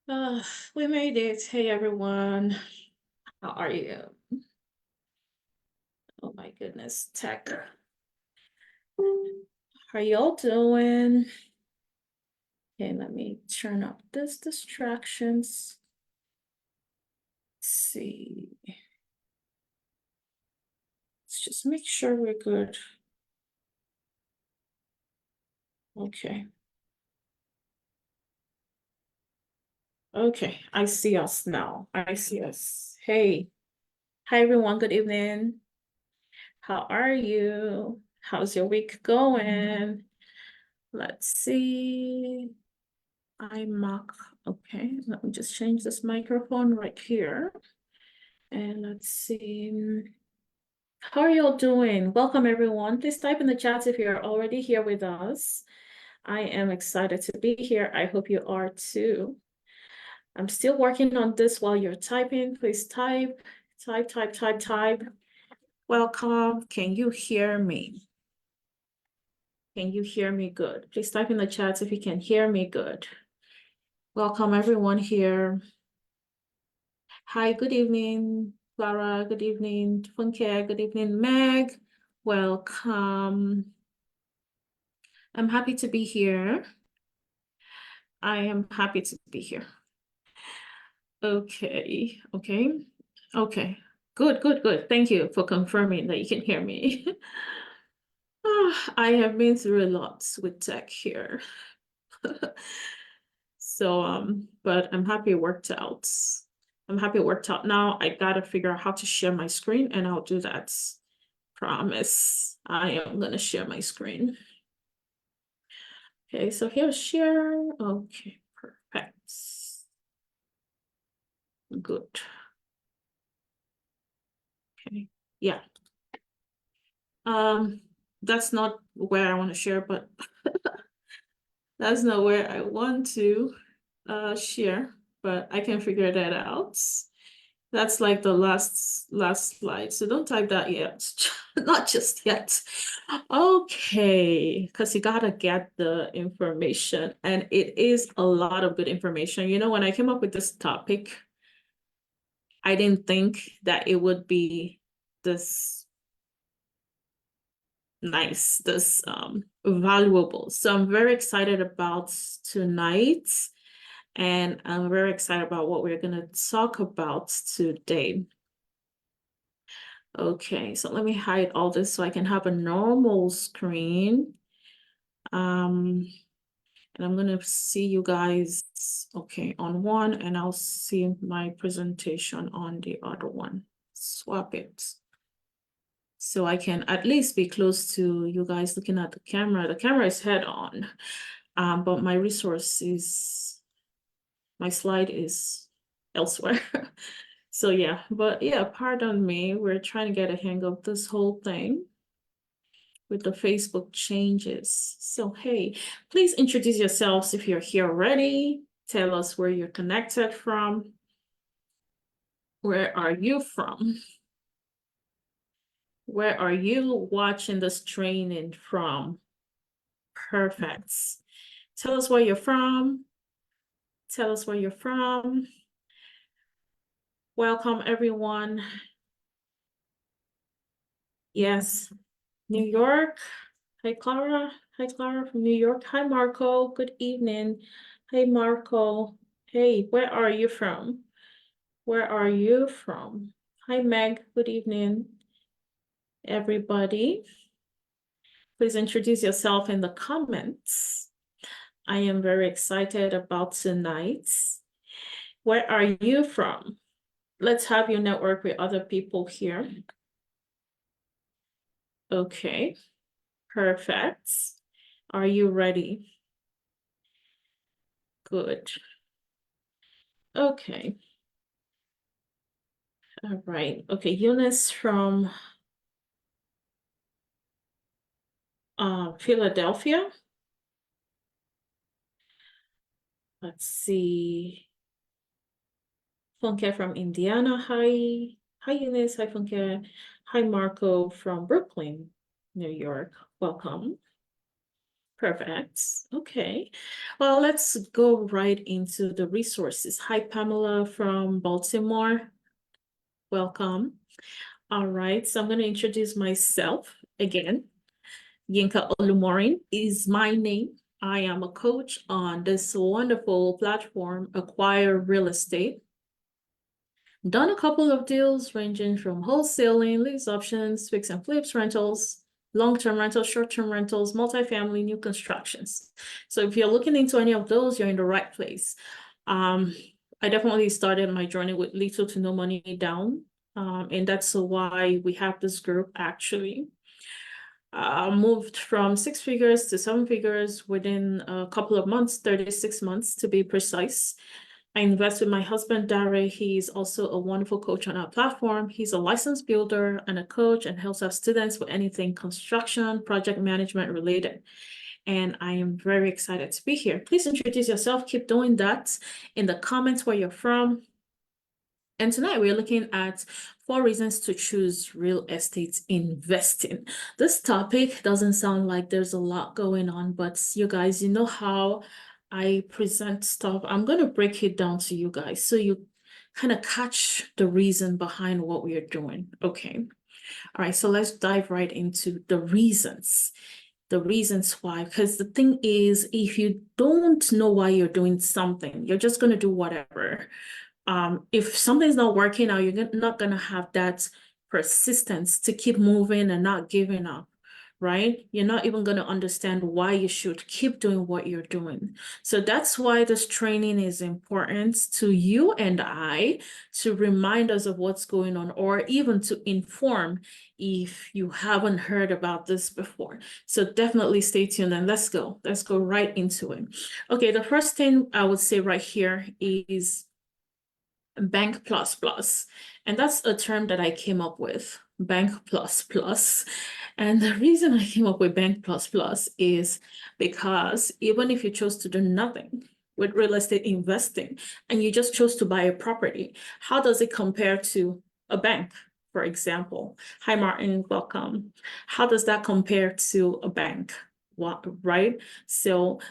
Uh, we made it. Hey everyone. How are you? Oh my goodness, tech. How y'all doing? Okay, let me turn up this distractions. Let's see. Let's just make sure we're good. Okay. Okay, I see us now. I see us. Hey. Hi everyone, good evening. How are you? How's your week going? Let's see. iMac. Okay, let me just change this microphone right here. And let's see. How are y'all doing? Welcome everyone. Please type in the chat if you're already here with us. I am excited to be here. I hope you are too. I'm still working on this while you're typing. Please type. Welcome. Can you hear me? Can you hear me good? Please type in the chat if you can hear me good. Welcome everyone here. Hi, good evening, Clara. Good evening, Funke. Good evening, Meg. Welcome. I'm happy to be here. I am happy to be here. Okay. Good. Thank you for confirming that you can hear me. I have been through a lot with tech here. So, but I'm happy it worked out. I'm happy it worked out. Now I gotta figure out how to share my screen, and I'll do that. Promise. I am gonna share my screen. Okay, so here's share. Okay, perfect. Good. Okay, yeah. That's not where I want to share, but that's not where I want to share, but I can figure that out. That's like the last slide. So don't type that yet. Not just yet. Okay, because you gotta get the information, and it is a lot of good information. You know, when I came up with this topic, I didn't think that it would be this nice, this valuable. So I'm very excited about tonight, and I'm very excited about what we're gonna talk about today. Okay, so let me hide all this so I can have a normal screen. And I'm gonna see you guys, okay, on one, and I'll see my presentation on the other one. Swap it. So I can at least be close to you guys looking at the camera. The camera is head on, but my resource is, my slide is elsewhere. So yeah, but yeah, pardon me. We're trying to get a hang of this whole thing with the Facebook changes. So hey, please introduce yourselves if you're here already. Tell us where you're connected from. Where are you from? Where are you watching this training from? Perfect. Tell us where you're from. Tell us where you're from. Welcome, everyone. Yes, New York. Hi, Clara. Hi, Clara from New York. Hi, Marco. Good evening. Hey, Marco. Hey, where are you from? Where are you from? Hi, Meg. Good evening, everybody. Please introduce yourself in the comments. I am very excited about tonight. Where are you from? Let's have you network with other people here. Okay, perfect. Are you ready? Good. Okay. All right. Okay, Eunice from Philadelphia. Let's see. Funke from Indiana. Hi. Hi, Eunice. Hi, Funke. Hi, Marco from Brooklyn, New York. Welcome. Perfect. Okay. Well, let's go right into the resources. Hi, Pamela from Baltimore. Welcome. All right. So I'm going to introduce myself again. Yinka Olumorin is my name. I am a coach on this wonderful platform, Acquire Real Estate. Done a couple of deals ranging from wholesaling, lease options, fix and flips rentals, long-term rentals, short-term rentals, multifamily, new constructions. So if you're looking into any of those, you're in the right place. I definitely started my journey with little to no money down. And that's why we have this group actually. Moved from 6 figures to 7 figures within a couple of months, 36 months to be precise. I invest with my husband, Dare. He's also a wonderful coach on our platform. He's a licensed builder and a coach and helps our students with anything construction, project management related. And I am very excited to be here. Please introduce yourself. Keep doing that in the comments where you're from. And tonight we're looking at 4 reasons to choose real estate investing. This topic doesn't sound like there's a lot going on, but you guys, you know how I present stuff. I'm going to break it down to you guys so you kind of catch the reason behind what we are doing. Okay. All right. So let's dive right into the reasons. The reasons why, because the thing is, if you don't know why you're doing something, you're just going to do whatever. If something's not working out, you're not going to have that persistence to keep moving and not giving up, right? You're not even going to understand why you should keep doing what you're doing. So that's why this training is important to you and I, to remind us of what's going on, or even to inform if you haven't heard about this before. So definitely stay tuned and let's go right into it. Okay, the first thing I would say right here is Bank Plus Plus. And that's a term that I came up with, Bank Plus Plus. And the reason I came up with Bank Plus Plus is because even if you chose to do nothing with real estate investing and you just chose to buy a property, how does it compare to a bank, for example? Hi, Martin, welcome. How does that compare to a bank? What, right? So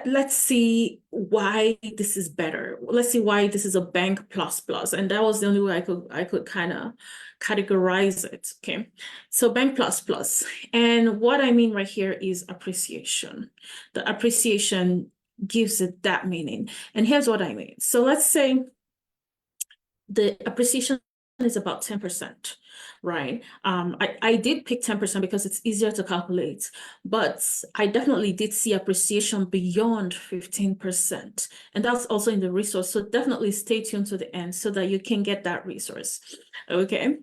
let's see why this is better. Let's see why this is a Bank Plus Plus. And that was the only way I could kind of categorize it. Okay. So Bank Plus Plus. And what I mean right here is appreciation. The appreciation gives it that meaning. And here's what I mean. So let's say the appreciation is about 10%, right? I did pick 10% because it's easier to calculate, but I definitely did see appreciation beyond 15%. And that's also in the resource. So definitely stay tuned to the end so that you can get that resource. Okay.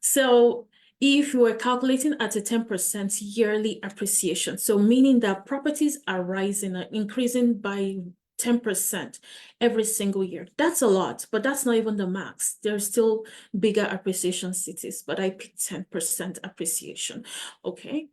So if you were calculating at a 10% yearly appreciation, so meaning that properties are rising, increasing by 10% every single year. That's a lot, but that's not even the max. There's still bigger appreciation cities, but I picked 10% appreciation. Okay.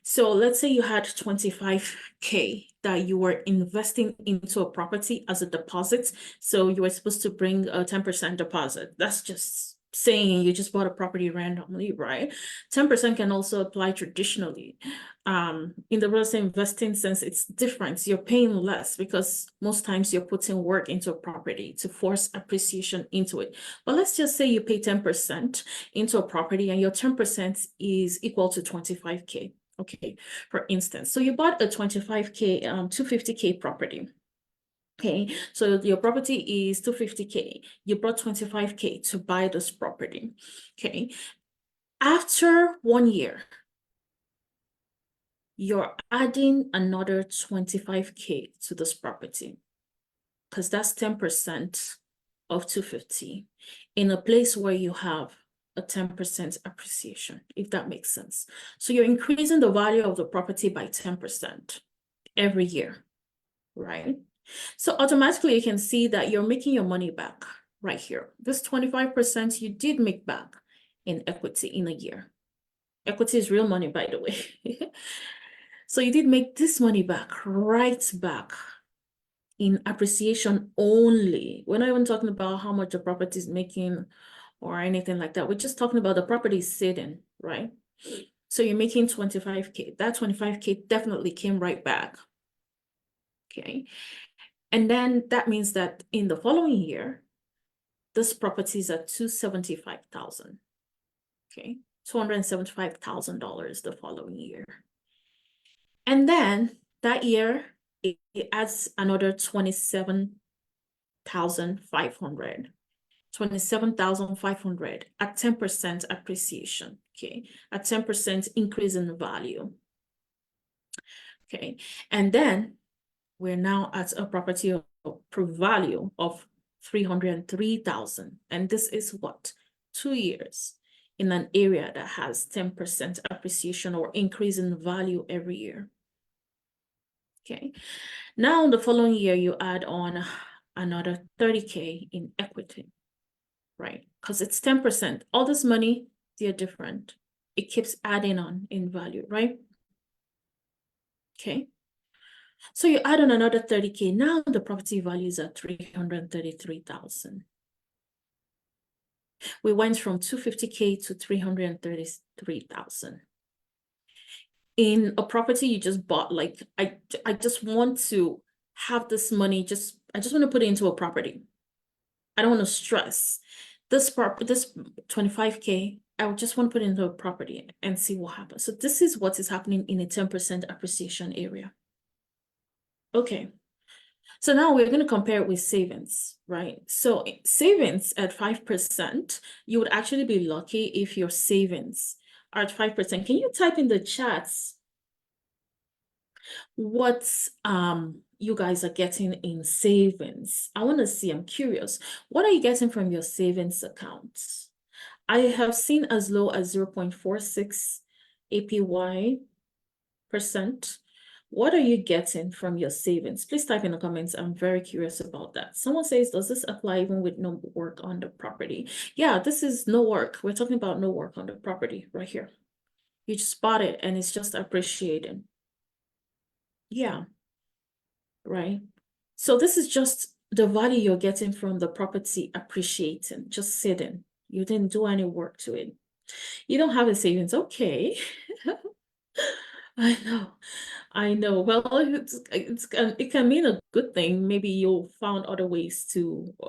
So let's say you had 25K that you were investing into a property as a deposit. So you were supposed to bring a 10% deposit. That's just saying you just bought a property randomly, right? 10% can also apply traditionally. In the real estate investing sense, it's different. You're paying less because most times you're putting work into a property to force appreciation into it. But let's just say you pay 10% into a property and your 10% is equal to 25K. Okay, for instance. So you bought a 25K, 250K property. Okay, so your property is 250K. You brought 25K to buy this property. Okay, after 1 year, you're adding another 25K to this property because that's 10% of 250 in a place where you have a 10% appreciation, if that makes sense. So you're increasing the value of the property by 10% every year, right? So automatically you can see that you're making your money back right here. This 25% you did make back in equity in a year. Equity is real money, by the way. So you did make this money back, right back in appreciation only. We're not even talking about how much the property is making or anything like that. We're just talking about the property sitting, right? So you're making 25K. That 25K definitely came right back. Okay. And then that means that in the following year, this property is at $275,000. Okay. $275,000 the following year. And then that year, it adds another 27,500. 27,500 at 10% appreciation. Okay. At 10% increase in value. Okay. And then we're now at a property per value of 303,000. And this is what? 2 years in an area that has 10% appreciation or increase in value every year. Okay. Now the following year, you add on another 30K in equity, right? Because it's 10%. All this money, they're different. It keeps adding on in value, right? Okay. So you add on another 30K. Now the property values are 333,000. We went from 250K to 333,000. In a property you just bought, like I just want to have this money, I just want to put it into a property. I don't want to stress. This 25K, I would just want to put it into a property and see what happens. So this is what is happening in a 10% appreciation area. Okay. So now we're going to compare it with savings, right? So savings at 5%, you would actually be lucky if your savings are at 5%. Can you type in the chats what you guys are getting in savings? I want to see, I'm curious. What are you getting from your savings accounts? I have seen as low as 0.46 APY %. What are you getting from your savings? Please type in the comments. I'm very curious about that. Someone says, does this apply even with no work on the property? Yeah, this is no work. We're talking about no work on the property right here. You just bought it and it's just appreciating. Yeah, right. So this is just the value you're getting from the property appreciating, just sitting. You didn't do any work to it. You don't have a savings. Okay. I know. Well, it can mean a good thing. Maybe you'll found other ways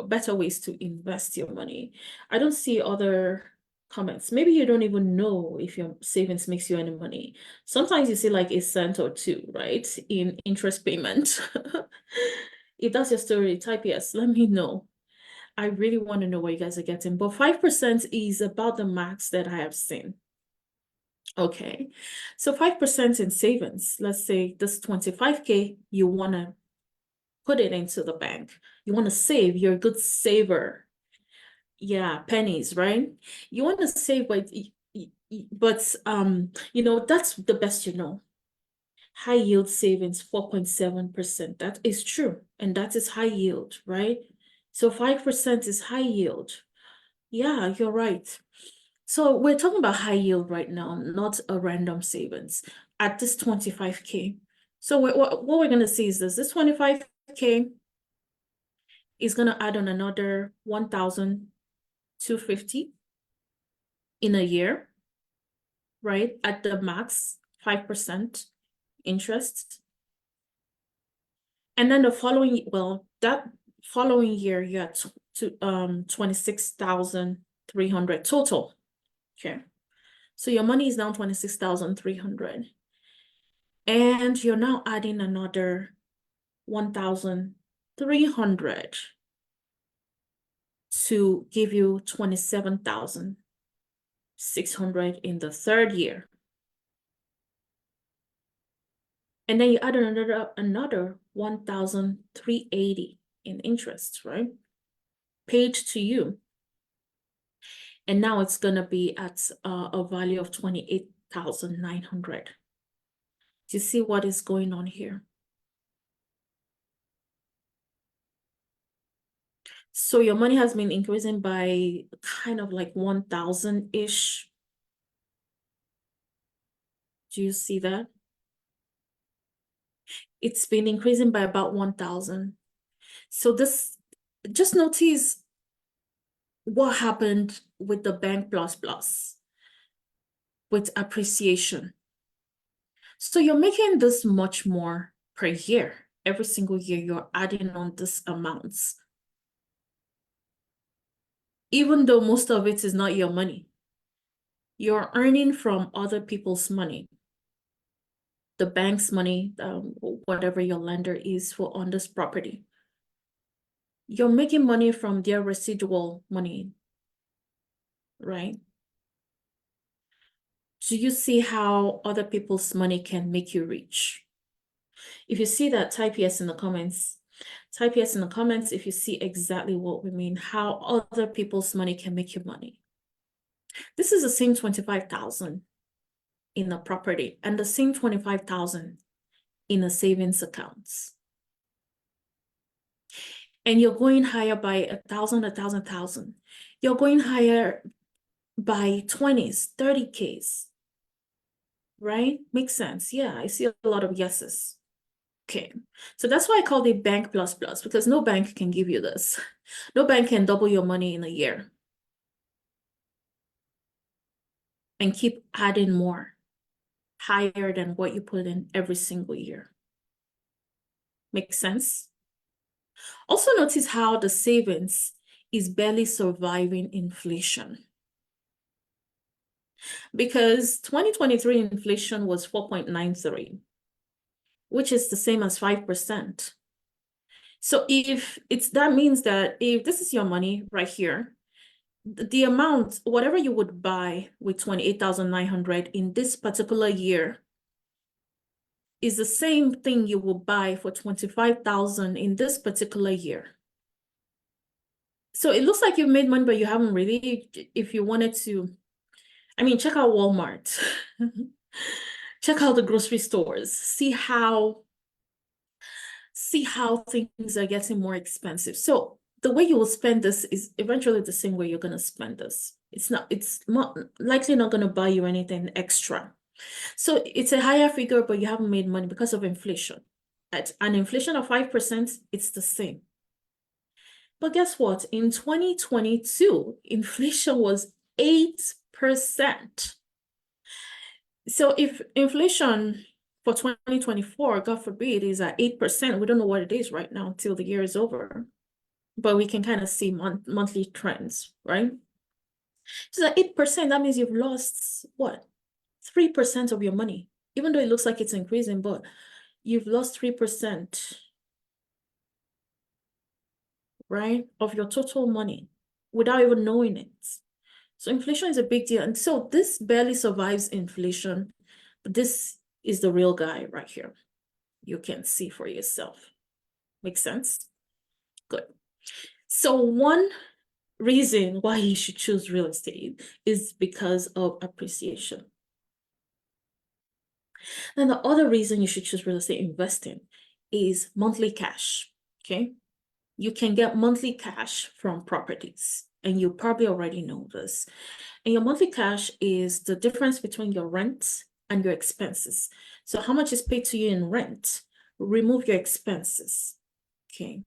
better ways to invest your money. I don't see other comments. Maybe you don't even know if your savings makes you any money. Sometimes you see like a cent or two, right, in interest payment. If that's your story, type yes. Let me know. I really want to know what you guys are getting. But 5% is about the max that I have seen. Okay, so 5% in savings. Let's say this 25K, you want to put it into the bank. You want to save. You're a good saver. Yeah, pennies, right? You want to save, but that's the best you know. High yield savings, 4.7%. That is true, and that is high yield, right? So 5% is high yield. Yeah, you're right. So we're talking about high yield right now, not a random savings at this 25K. So what we're going to see is this 25K is going to add on another 1,250 in a year, right? At the max, 5% interest. And then that following year, you had 26,300 total. Okay. So your money is now 26,300. And you're now adding another 1,300 to give you 27,600 in the third year. And then you add another 1,380 in interest, right? Paid to you. And now it's going to be at a value of 28,900. Do you see what is going on here? So your money has been increasing by kind of like 1,000-ish. Do you see that? It's been increasing by about 1,000. So just notice what happened with the Bank Plus Plus. with appreciation. So you're making this much more per year. Every single year, you're adding on this amounts. Even though most of it is not your money, you're earning from other people's money. The bank's money, whatever your lender is for on this property. You're making money from their residual money, right? Do you see how other people's money can make you rich? If you see that, type yes in the comments. Type yes in the comments if you see exactly what we mean, how other people's money can make you money. This is the same 25,000 in a property and the same 25,000 in a savings accounts. And you're going higher by 1,000, 1,000, 1,000. You're going higher by 20s, 30Ks, right? Makes sense. Yeah, I see a lot of yeses. Okay, so that's why I call it bank plus plus, because no bank can give you this. No bank can double your money in a year and keep adding more, higher than what you put in every single year. Makes sense? Also notice how the savings is barely surviving inflation. Because 2023 inflation was 4.93, which is the same as 5%. So if that means that if this is your money right here, the amount, whatever you would buy with 28,900 in this particular year is the same thing you will buy for 25,000 in this particular year. So it looks like you've made money, but you haven't really. If you wanted to, I mean, check out Walmart. Check out the grocery stores. See how things are getting more expensive. So the way you will spend this is eventually the same way you're going to spend this. It's likely not going to buy you anything extra. So it's a higher figure, but you haven't made money because of inflation. At an inflation of 5%, it's the same. But guess what? In 2022, inflation was 8%. So if inflation for 2024, God forbid, is at 8%, we don't know what it is right now until the year is over. But we can kind of see monthly trends, right? So at 8%, that means you've lost what? 3% of your money. Even though it looks like it's increasing, but you've lost 3%, right, of your total money without even knowing it. So inflation is a big deal. And so this barely survives inflation, but this is the real guy right here. You can see for yourself. Makes sense? Good. So one reason why you should choose real estate is because of appreciation. And the other reason you should choose real estate investing is monthly cash, okay? You can get monthly cash from properties, and you probably already know this. And your monthly cash is the difference between your rent and your expenses. So how much is paid to you in rent? Remove your expenses, okay?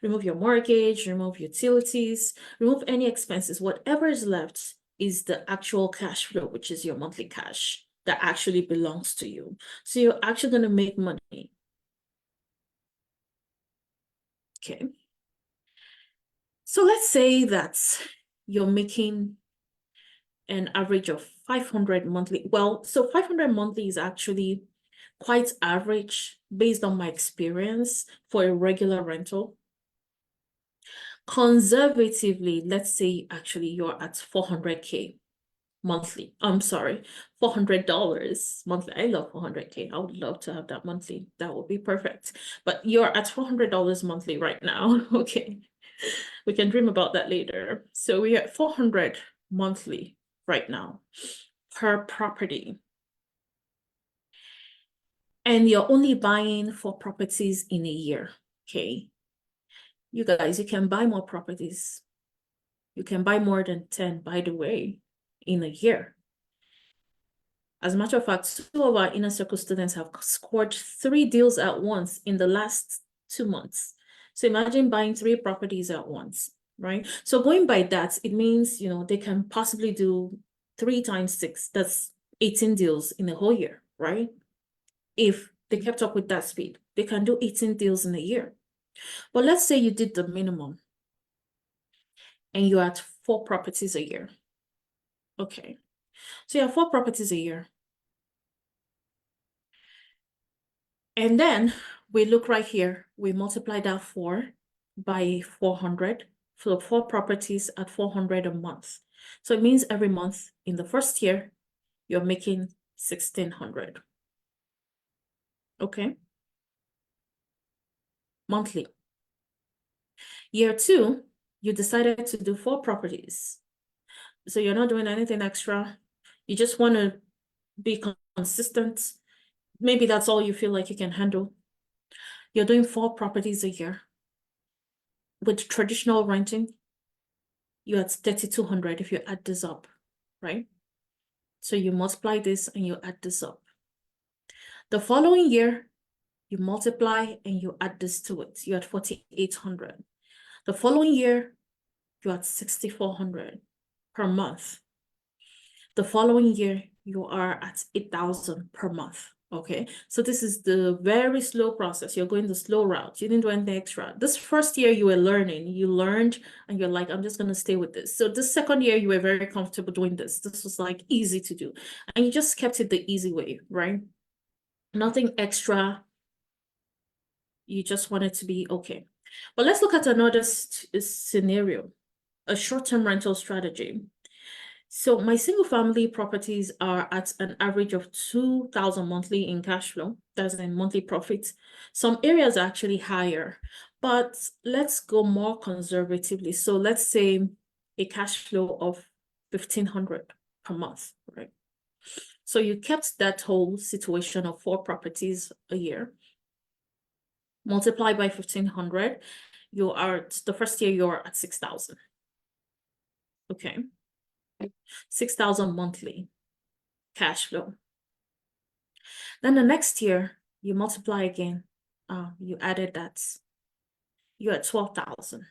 Remove your mortgage, remove utilities, remove any expenses. Whatever is left is the actual cash flow, which is your monthly cash that actually belongs to you. So you're actually going to make money. Okay. So let's say that you're making an average of 500 monthly. Well, so 500 monthly is actually quite average based on my experience for a regular rental. Conservatively, let's say actually you're at 400K monthly. I'm sorry, $400 monthly. I love 400K. I would love to have that monthly. That would be perfect. But you're at $400 monthly right now. Okay. We can dream about that later. So we're at 400 monthly right now per property. And you're only buying 4 properties in a year. Okay. You guys, you can buy more properties. You can buy more than 10, by the way, in a year. As a matter of fact, 2 of our inner circle students have scored 3 deals at once in the last 2 months. So imagine buying 3 properties at once, right? So going by that, it means, they can possibly do 3 times 6, that's 18 deals in a whole year, right? If they kept up with that speed, they can do 18 deals in a year. But let's say you did the minimum and you're at 4 properties a year. Okay. So you have 4 properties a year. And then we look right here, we multiply that 4 by 400. So 4 properties at 400 a month. So it means every month in the first year, you're making 1,600. Okay. Monthly. Year 2, you decided to do 4 properties. So you're not doing anything extra. You just want to be consistent. Maybe that's all you feel like you can handle. You're doing 4 properties a year. With traditional renting, you're at 3,200 if you add this up, right? So you multiply this and you add this up. The following year, you multiply and you add this to it. You're at 4,800. The following year, you're at 6,400 per month. The following year, you are at 8,000 per month. Okay, so this is the very slow process. You're going the slow route. You didn't do anything extra. This first year you were learning, you learned and you're like, I'm just going to stay with this. So this second year you were very comfortable doing this. This was like easy to do. And you just kept it the easy way, right? Nothing extra. You just want it to be okay. But let's look at another scenario, a short-term rental strategy. So my single family properties are at an average of 2,000 monthly in cash flow. That's in monthly profits. Some areas are actually higher, but let's go more conservatively. So let's say a cash flow of 1,500 per month, right? So you kept that whole situation of 4 properties a year. Multiply by 1,500, you are, the first year you're at 6,000. Okay. 6,000 monthly cash flow. Then the next year, you multiply again. You added that. You're at 12,000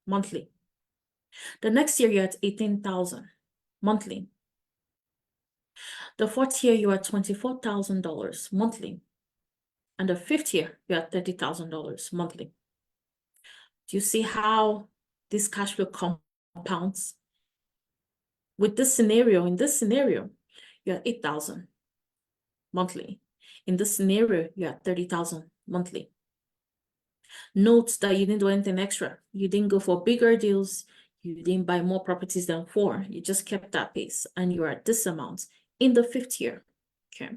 monthly. The next year, you're at 18,000 monthly. The fourth year, you're at $24,000 monthly. And the fifth year, you're at $30,000 monthly. Do you see how this cash flow compounds? With this scenario, in this scenario, you're at 8,000 monthly. In this scenario, you're at 30,000 monthly. Note that you didn't do anything extra. You didn't go for bigger deals. You didn't buy more properties than 4. You just kept that pace and you're at this amount in the 5th year. Okay.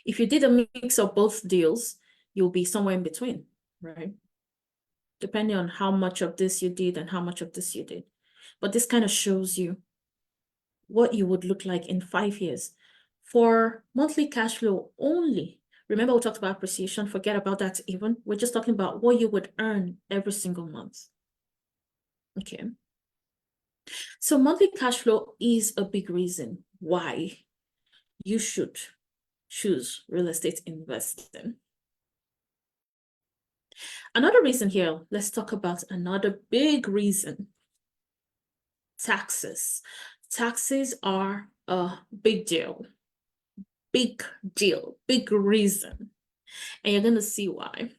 If you did a mix of both deals, you'll be somewhere in between, right? Depending on how much of this you did and how much of this you did. But this kind of shows you what you would look like in 5 years. For monthly cash flow only, remember we talked about appreciation, forget about that even. We're just talking about what you would earn every single month. Okay. So monthly cash flow is a big reason why you should choose real estate investing. Another reason here, let's talk about another big reason. Taxes. Taxes are a big deal. Big deal, big reason. And you're going to see why.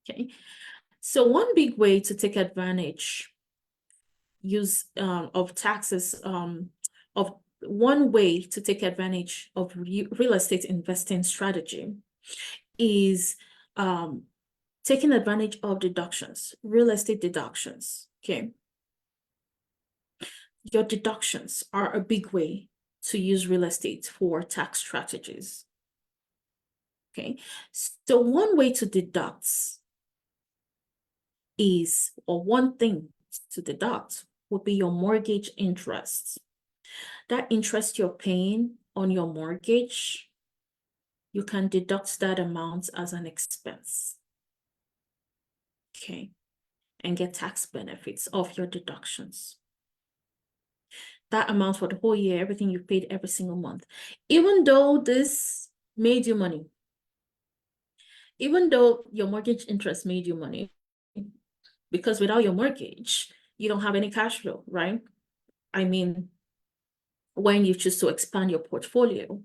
Okay. So one big way to take advantage of taxes, of one way to take advantage of real estate investing strategy is taking advantage of deductions, real estate deductions. Okay. Your deductions are a big way to use real estate for tax strategies. Okay. So one way to deduct is, or one thing to deduct would be your mortgage interest. That interest you're paying on your mortgage, you can deduct that amount as an expense. Okay. And get tax benefits of your deductions. That amount for the whole year, everything you paid every single month. Even though this made you money, even though your mortgage interest made you money, because without your mortgage, you don't have any cash flow, right? I mean, when you choose to expand your portfolio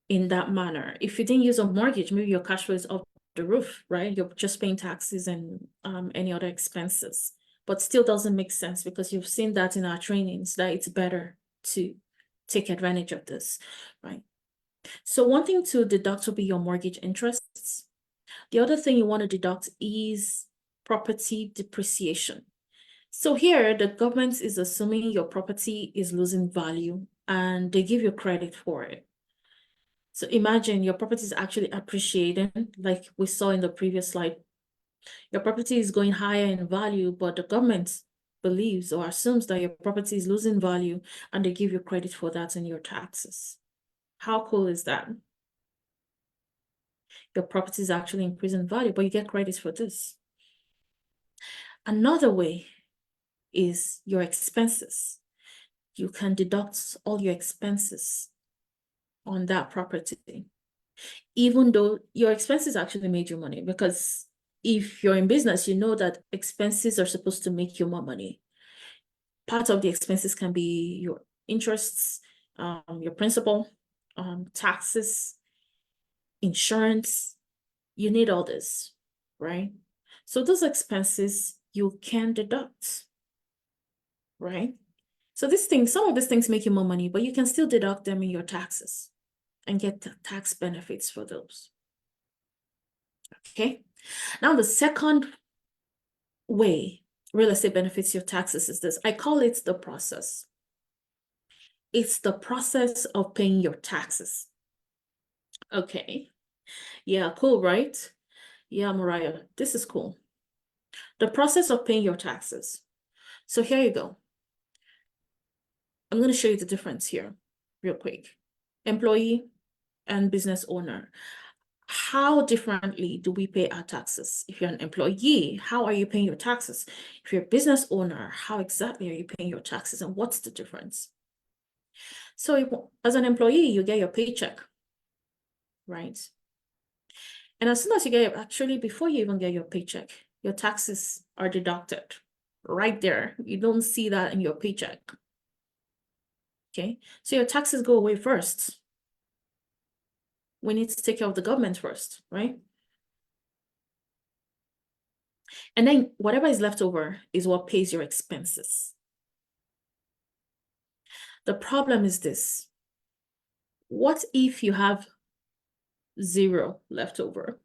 in that manner, if you didn't use a mortgage, maybe your cash flow is off the roof, right? You're just paying taxes and any other expenses, but still doesn't make sense because you've seen that in our trainings that it's better to take advantage of this, right? So one thing to deduct will be your mortgage interests. The other thing you want to deduct is property depreciation. So here, the government is assuming your property is losing value and they give you credit for it. So imagine your property is actually appreciating, like we saw in the previous slide. Your property is going higher in value, but the government believes or assumes that your property is losing value and they give you credit for that in your taxes. How cool is that? Your property is actually increasing value, but you get credit for this. Another way is your expenses. You can deduct all your expenses on that property, even though your expenses actually made you money, because if you're in business, you know that expenses are supposed to make you more money. Part of the expenses can be your interests, your principal, taxes, insurance. You need all this, right? So those expenses you can deduct, right? So some of these things make you more money, but you can still deduct them in your taxes and get tax benefits for those. Okay. Now the second way real estate benefits your taxes is this. I call it the process. It's the process of paying your taxes. Okay. Yeah, cool, right? Yeah, Mariah, this is cool. The process of paying your taxes. So here you go. I'm going to show you the difference here real quick. Employee and business owner. How differently do we pay our taxes? If you're an employee, how are you paying your taxes? If you're a business owner, how exactly are you paying your taxes and what's the difference? So as an employee, you get your paycheck, right? And as soon as you get actually before you even get your paycheck, your taxes are deducted right there. You don't see that in your paycheck. Okay, so your taxes go away first. We need to take care of the government first, right? And then whatever is left over is what pays your expenses. The problem is this. What if you have zero left over?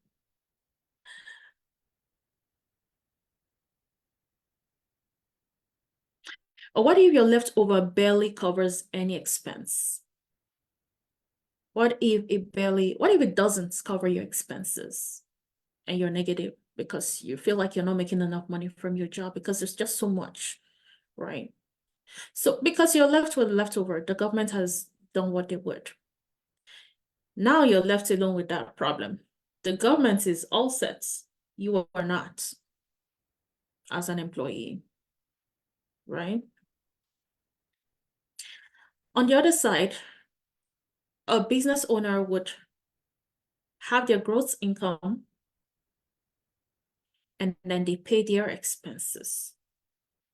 Or what if your leftover barely covers any expense? What if it doesn't cover your expenses and you're negative because you feel like you're not making enough money from your job because there's just so much, right? So because you're left with leftover, the government has done what they would. Now you're left alone with that problem. The government is all set. You are not as an employee, right? On the other side, a business owner would have their gross income and then they pay their expenses.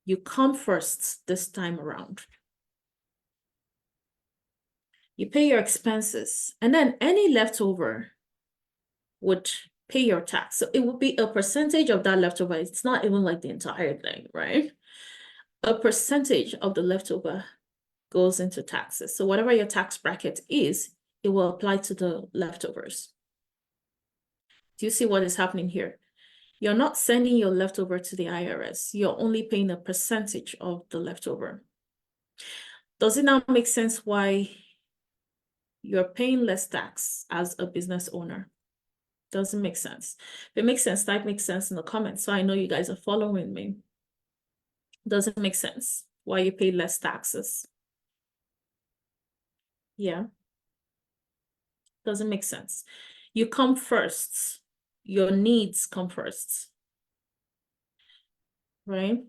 You come first this time around. You pay your expenses and then any leftover would pay your tax. So it would be a percentage of that leftover. It's not even like the entire thing, right? A percentage of the leftover goes into taxes. So whatever your tax bracket is, it will apply to the leftovers. Do you see what is happening here? You're not sending your leftover to the IRS. You're only paying a percentage of the leftover. Does it now make sense why you're paying less tax as a business owner? Doesn't make sense. If it makes sense, type makes sense in the comments so I know you guys are following me. Doesn't make sense why you pay less taxes. Yeah. Doesn't make sense. You come first. Your needs come first. Right?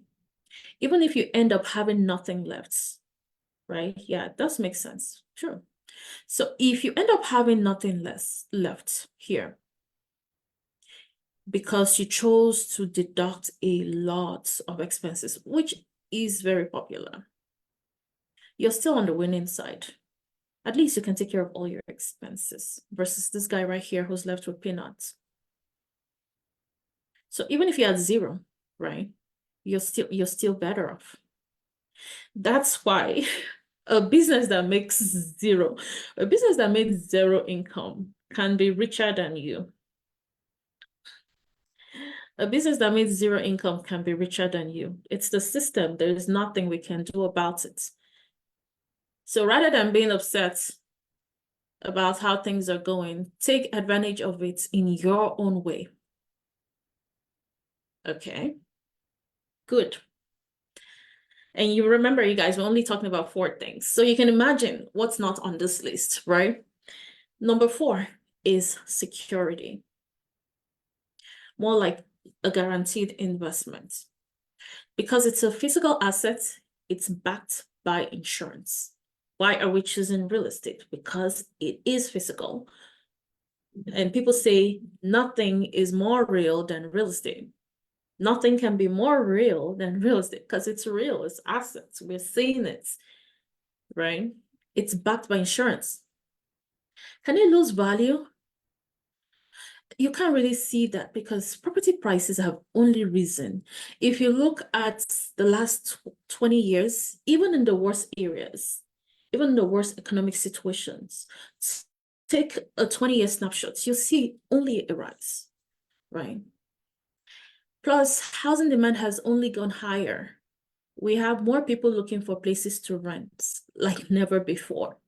Even if you end up having nothing left, right? Yeah, it does make sense. Sure. So if you end up having nothing less left here, because you chose to deduct a lot of expenses, which is very popular. You're still on the winning side. At least you can take care of all your expenses versus this guy right here who's left with peanuts. So even if you had zero, right, you're still better off. That's why a business that makes zero income can be richer than you. A business that makes zero income can be richer than you. It's the system. There is nothing we can do about it. So rather than being upset about how things are going, take advantage of it in your own way. Okay, good. And you remember, you guys, we're only talking about 4 things. So you can imagine what's not on this list, right? Number 4 is security. More like a guaranteed investment. Because it's a physical asset, it's backed by insurance. Why are we choosing real estate? Because it is physical. And people say nothing is more real than real estate. Nothing can be more real than real estate because it's real, it's assets, we're seeing it, right? It's backed by insurance. Can it lose value? You can't really see that because property prices have only risen. If you look at the last 20 years, even in the worst areas, even in the worst economic situations, take a 20-year snapshot, you'll see only a rise, right? Plus, housing demand has only gone higher. We have more people looking for places to rent like never before.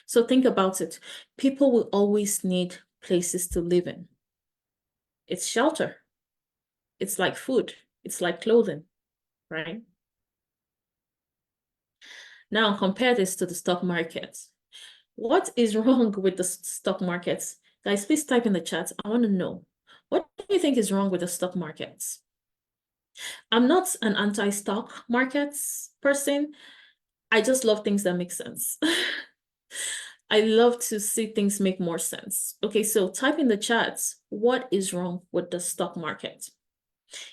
So think about it. People will always need places to live in. It's shelter. It's like food. It's like clothing, right? Now compare this to the stock market. What is wrong with the stock markets? Guys, please type in the chat. I want to know. What do you think is wrong with the stock markets? I'm not an anti-stock markets person. I just love things that make sense. I love to see things make more sense. Okay, so type in the chat, what is wrong with the stock market?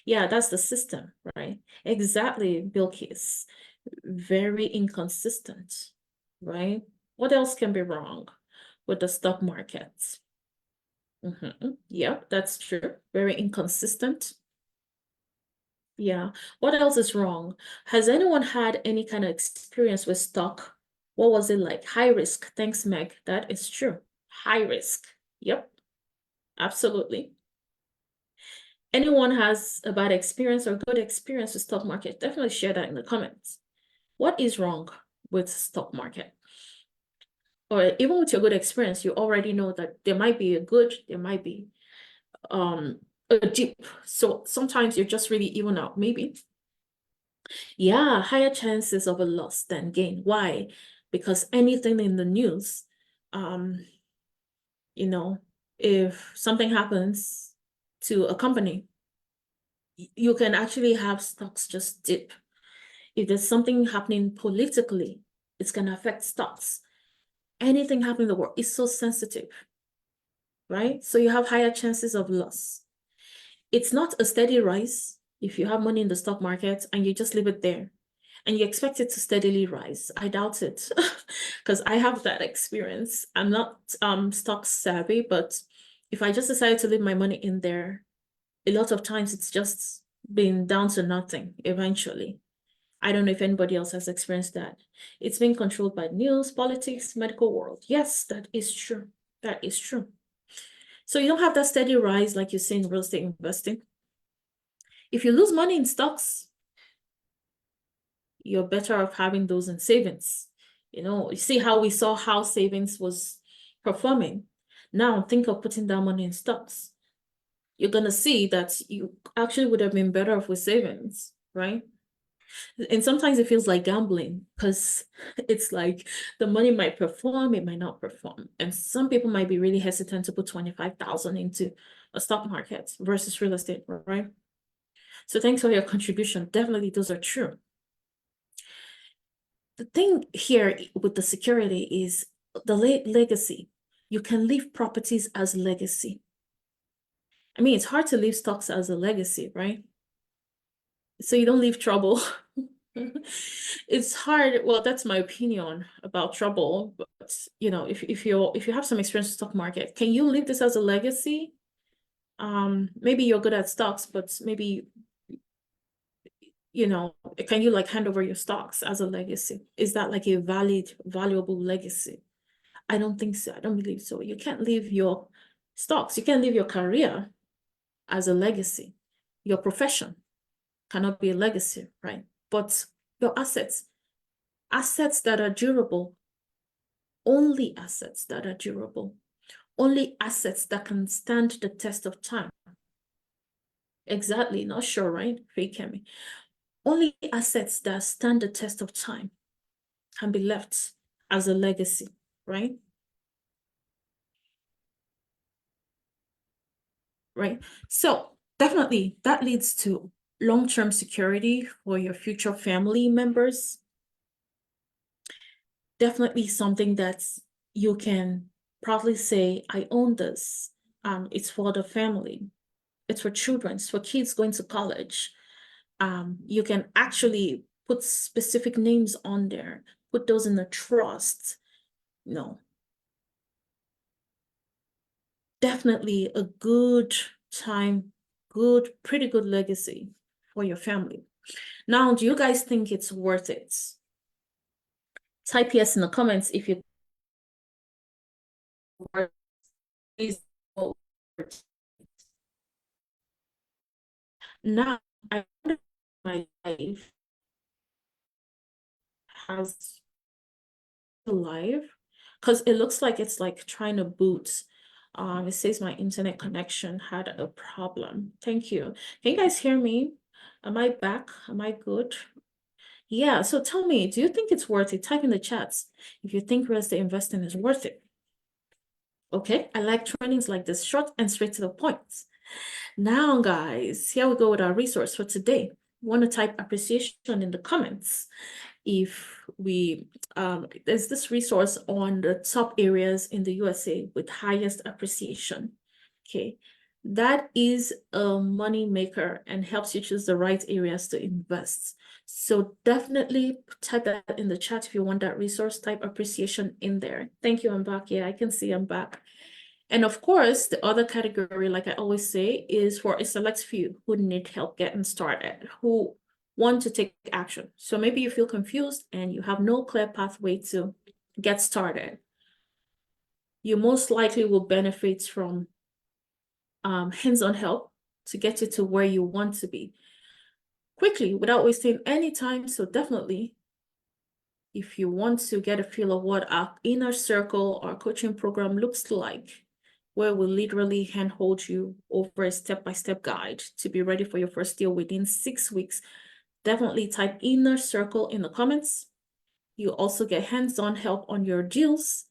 Yeah, that's the system, right? Exactly, Bilkis. Very inconsistent, right? What else can be wrong with the stock market? Yeah, that's true. Very inconsistent. Yeah. What else is wrong? Has anyone had any kind of experience with stock? What was it like? High risk. Thanks, Meg. That is true. High risk. Yep, absolutely. Anyone has a bad experience or good experience with stock market, definitely share that in the comments. What is wrong with stock market? Or even with your good experience, you already know that there might be a good, there might be a dip. So sometimes you're just really even out, maybe. Yeah, higher chances of a loss than gain. Why? Because anything in the news, you know, if something happens to a company, you can actually have stocks just dip. If there's something happening politically, it's going to affect stocks. Anything happening in the world is so sensitive, right? So you have higher chances of loss. It's not a steady rise if you have money in the stock market and you just leave it there and you expect it to steadily rise. I doubt it because I have that experience. I'm not stock savvy, but if I just decided to leave my money in there, a lot of times it's just been down to nothing eventually. I don't know if anybody else has experienced that. It's been controlled by news, politics, medical world. Yes, that is true. That is true. So you don't have that steady rise like you see in real estate investing. If you lose money in stocks, you're better off having those in savings. You see how we saw how savings was performing. Now think of putting that money in stocks. You're going to see that you actually would have been better off with savings, right? And sometimes it feels like gambling because it's like the money might perform, it might not perform. And some people might be really hesitant to put 25,000 into a stock market versus real estate, right? So thanks for your contribution. Definitely, those are true. The thing here with the security is the legacy. You can leave properties as legacy. I mean, it's hard to leave stocks as a legacy, right? So you don't leave trouble. It's hard. Well, that's my opinion about trouble. But if you have some experience in the stock market, can you leave this as a legacy? Maybe you're good at stocks, but maybe can you like hand over your stocks as a legacy? Is that like a valuable legacy? I don't think so. I don't believe so. You can't leave your stocks. You can't leave your career as a legacy. Your profession cannot be a legacy, right? But your assets that are durable, only assets that are durable, only assets that can stand the test of time. Exactly, not sure, right? Fake Kemi. Only assets that stand the test of time can be left as a legacy, right? Right. So definitely that leads to long-term security for your future family members. Definitely something that you can proudly say, I own this. It's for the family. It's for children. It's for kids going to college. You can actually put specific names on there, put those in a trust. No, definitely a good time, pretty good legacy for your family. Now, do you guys think it's worth it? Type yes in the comments if you now I wonder if my life has live because it looks like it's like trying to boot. It says my internet connection had a problem. Thank you. Can you guys hear me? Am I back? Am I good? Yeah, so tell me, do you think it's worth it? Type in the chats if you think real estate investing is worth it. Okay, I like trainings like this, short and straight to the point. Now, guys, here we go with our resource for today. Want to type appreciation in the comments if there's this resource on the top areas in the USA with highest appreciation. Okay, that is a money maker and helps you choose the right areas to invest. So definitely type that in the chat if you want that resource. Type appreciation in there. Thank you, I'm back. Yeah, I can see I'm back. And of course, the other category, like I always say, is for a select few who need help getting started, who want to take action. So maybe you feel confused and you have no clear pathway to get started. You most likely will benefit from hands-on help to get you to where you want to be quickly without wasting any time. So definitely, if you want to get a feel of what our inner circle, our coaching program looks like, where we literally handhold you over a step-by-step guide to be ready for your first deal within 6 weeks, definitely type inner circle in the comments. You also get hands-on help on your deals.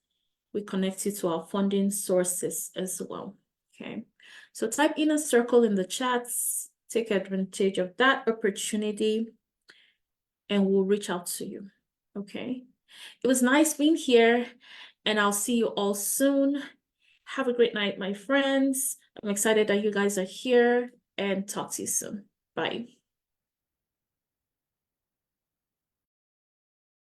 We connect you to our funding sources as well. Okay, so type inner circle in the chats, take advantage of that opportunity, and we'll reach out to you. Okay, it was nice being here, and I'll see you all soon. Have a great night, my friends. I'm excited that you guys are here, and talk to you soon. Bye.